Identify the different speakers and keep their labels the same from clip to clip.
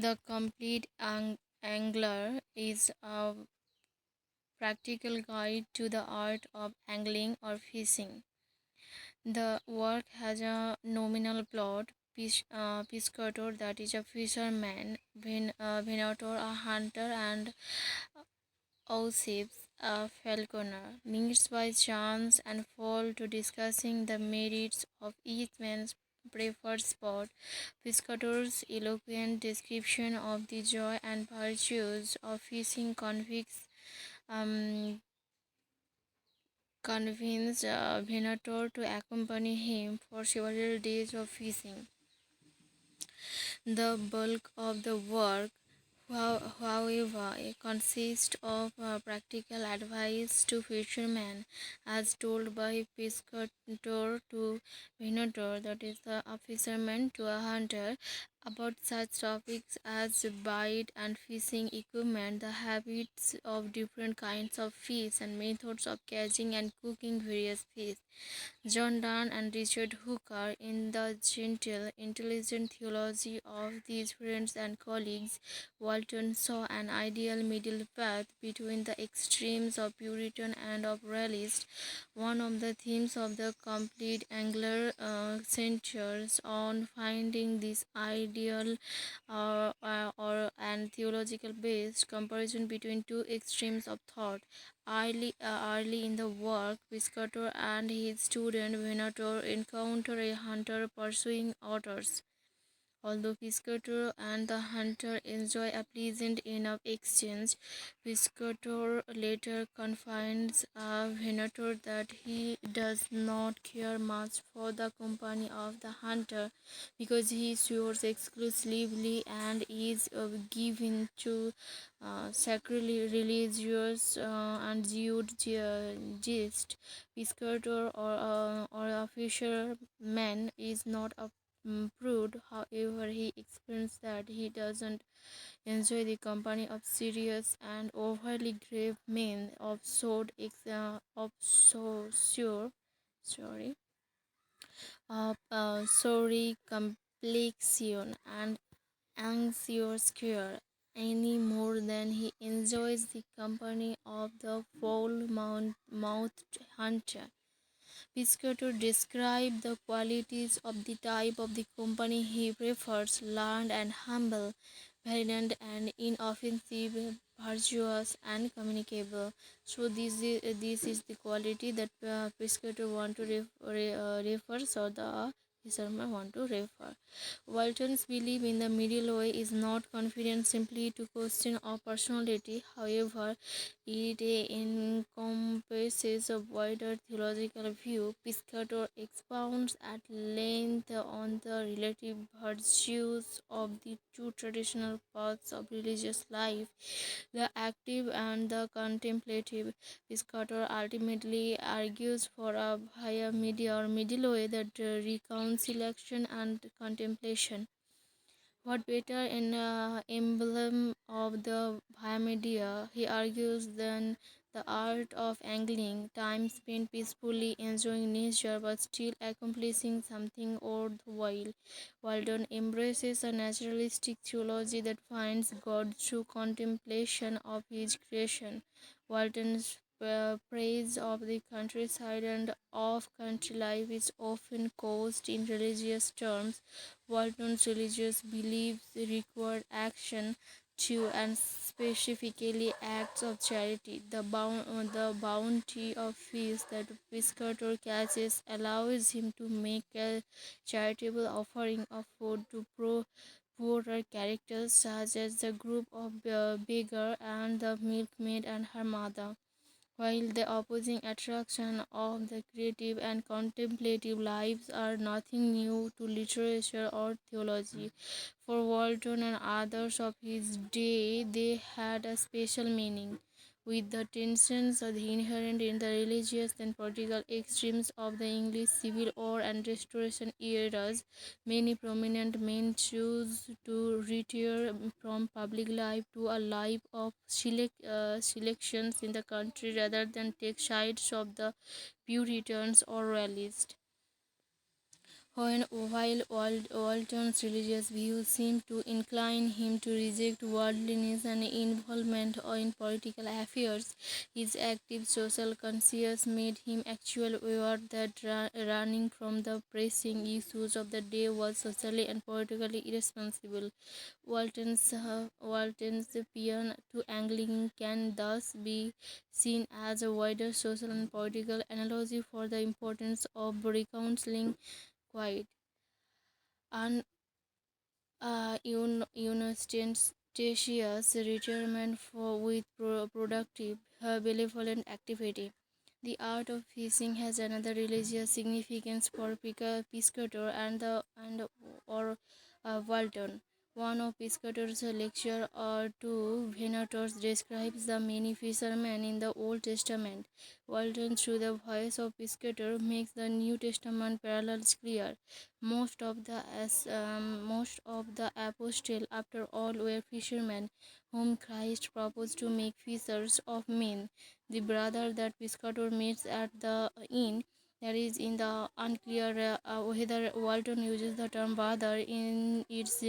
Speaker 1: The Complete Angler is a practical guide to the art of angling or fishing. The work has a nominal plot. Piscator, that is a fisherman, Venator, a hunter, and Ausips, a falconer, meets by chance and fall to discussing the merits of each man's preferred spot. Piscator's eloquent description of the joy and virtues of fishing um, convinced Venator to accompany him for several days of fishing. The bulk of the work, however, consists of practical advice to fishermen, as told by Piscator to Venator, that is, a fisherman to a hunter, about such topics as bait and fishing equipment, the habits of different kinds of fish, and methods of catching and cooking various fish. John Donne and Richard Hooker, in the gentle, intelligent theology of these friends and colleagues, Walton saw an ideal middle path between the extremes of Puritan and of realist. One of the themes of the Compleat Angler centers on finding this ideal and theological based comparison between two extremes of thought. Early in the work, Piscator and his student Venator encounter a hunter pursuing otters. Although Piscator and the hunter enjoy a pleasant enough exchange, Piscator later confides Venator that he does not care much for the company of the hunter because he swears exclusively and is given to sacrilegious and lewd jest. Piscator or a fisherman is not a prude. However, he explains that he doesn't enjoy the company of serious and overly grave men sorry, sorry complexion and anxious care any more than he enjoys the company of the foul-mouthed hunter. Piscator described the qualities of the type of the company he prefers: learned and humble, valiant and inoffensive, virtuous and communicable. So this is the quality that Piscator want to refer, so the fisherman want to refer. Walton's belief in the middle way is not confined simply to question of personality. However, it encompasses a wider theological view. Piscator expounds at length on the relative virtues of the two traditional paths of religious life, the active and the contemplative. Piscator ultimately argues for a higher media or middle way, that reconciliation and contemplation. What better an emblem of the Via Media, he argues, than the art of angling, time spent peacefully enjoying nature but still accomplishing something worthwhile. Walton embraces a naturalistic theology that finds God through contemplation of his creation. Walton's praise of the countryside and of country life is often couched in religious terms. Walton's religious beliefs required action too, and specifically acts of charity. The bounty of fish that Piscator catches allows him to make a charitable offering of food to poorer characters, such as the group of beggar and the milkmaid and her mother. While the opposing attraction of the creative and contemplative lives are nothing new to literature or theology, for Walton and others of his day, they had a special meaning. With the tensions inherent in the religious and political extremes of the English Civil War and Restoration eras, many prominent men chose to retire from public life to a life of selections in the country rather than take sides of the Puritans or Royalists. While Walton's religious views seem to incline him to reject worldliness and involvement in political affairs, his active social conscience made him actually aware that running from the pressing issues of the day was socially and politically irresponsible. Walton's appeal to Anglican can thus be seen as a wider social and political analogy for the importance of reconciling quiet and Eustatius retirement for with productive, benevolent activity. The art of fishing has another religious significance for Piscator and Walton. One of Piscator's lecture or two Venators describes the many fishermen in the Old Testament. Walton, through the voice of Piscator, makes the New Testament parallels clear. Most of the apostles, after all, were fishermen, whom Christ proposed to make fishers of men. The brother that Piscator meets at the inn, that is in the unclear whether Walton uses the term brother in its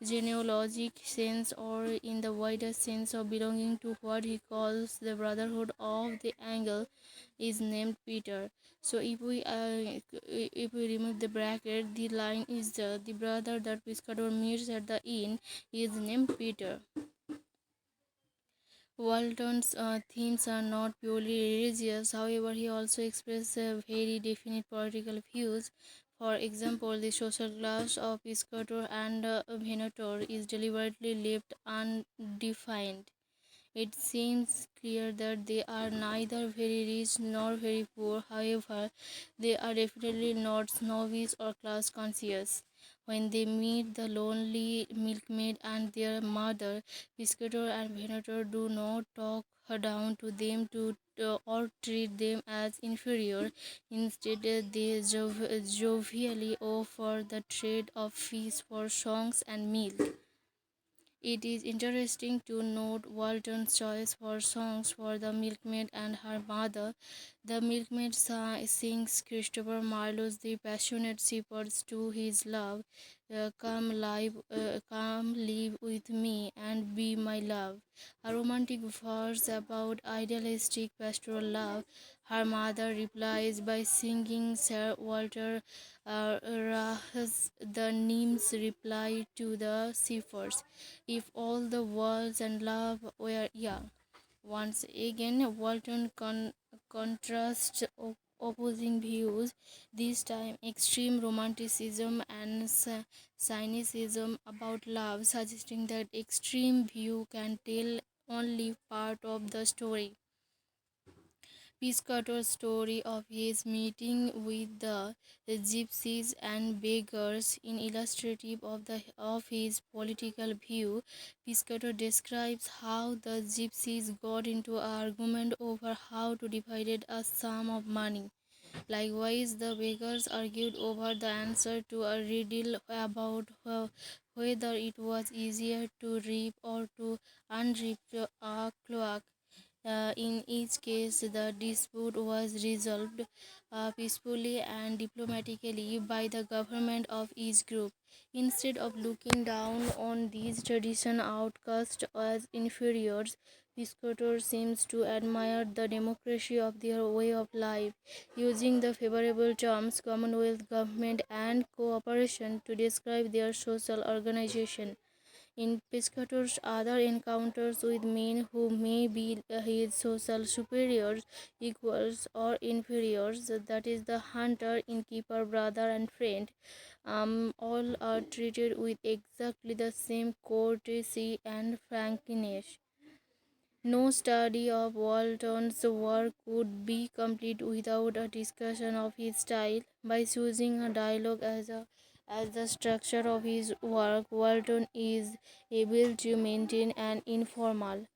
Speaker 1: genealogic sense or in the wider sense of belonging to what he calls the brotherhood of the angle, is named Peter. So if we remove the bracket, the line is the brother that Piscator meets at the inn is named Peter. Walton's themes are not purely religious, however, he also expresses very definite political views. For example, the social class of Piscator and Venator is deliberately left undefined. It seems clear that they are neither very rich nor very poor. However, they are definitely not snobbish or class conscious. When they meet the lonely milkmaid and their mother, Piscator and Venator do not talk her down to them or treat them as inferior. Instead, they jovially offer the trade of fish for songs and milk. It is interesting to note Walton's choice for songs for the milkmaid and her mother. The milkmaid sings Christopher Marlowe's The Passionate Shepherds to his love. Come live with me and be my love. A romantic verse about idealistic pastoral love. Her mother replies by singing Sir Walter Rahe's The Nymphs reply to the shepherds. If all the worlds and love were young. Once again, Walton contrasts opposing views, this time extreme romanticism and cynicism about love, suggesting that extreme view can tell only part of the story. Piscator's story of his meeting with the gypsies and beggars is illustrative of his political view. Piscator describes how the gypsies got into an argument over how to divide a sum of money. Likewise, the beggars argued over the answer to a riddle about whether it was easier to rip or to unrip a cloak. In each case, the dispute was resolved peacefully and diplomatically by the government of each group. Instead of looking down on these traditional outcasts as inferiors, Piscator seems to admire the democracy of their way of life, using the favorable terms Commonwealth government and cooperation to describe their social organization. In Piscator's other encounters with men who may be his social superiors, equals, or inferiors, that is, the hunter, innkeeper, brother, and friend, all are treated with exactly the same courtesy and frankness. No study of Walton's work would be complete without a discussion of his style. By choosing a dialogue as the structure of his work, Walton is able to maintain an informal,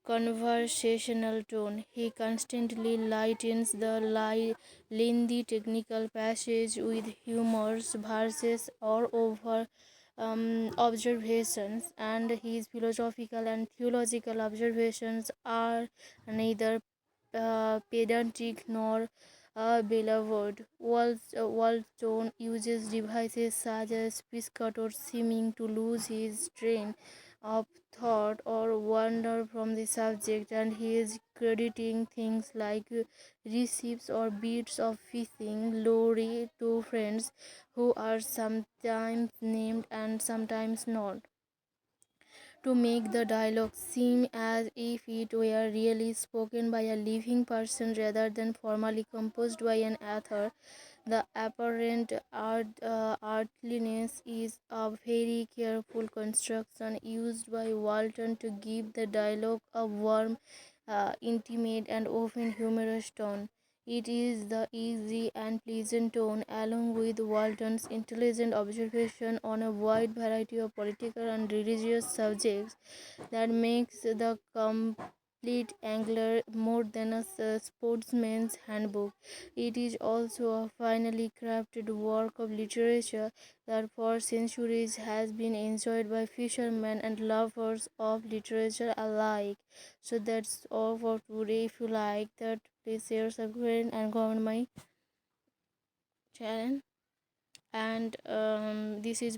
Speaker 1: conversational tone. He constantly lightens the lengthy technical passage with humorous verses or over observations, and his philosophical and theological observations are neither pedantic nor beloved. Walton uses devices such as Piscator seeming to lose his train of thought or wander from the subject, and he is crediting things like receipts or bits of fishing lorry to friends who are sometimes named and sometimes not, to make the dialogue seem as if it were really spoken by a living person rather than formally composed by an author. The apparent artliness is a very careful construction used by Walton to give the dialogue a warm, intimate, and often humorous tone. It is the easy and pleasant tone, along with Walton's intelligent observation on a wide variety of political and religious subjects, that makes the complete angler more than a sportsman's handbook. It is also a finely crafted work of literature that for centuries has been enjoyed by fishermen and lovers of literature alike. So that's all for today. If you like that, please share, subscribe, and comment my channel. And this is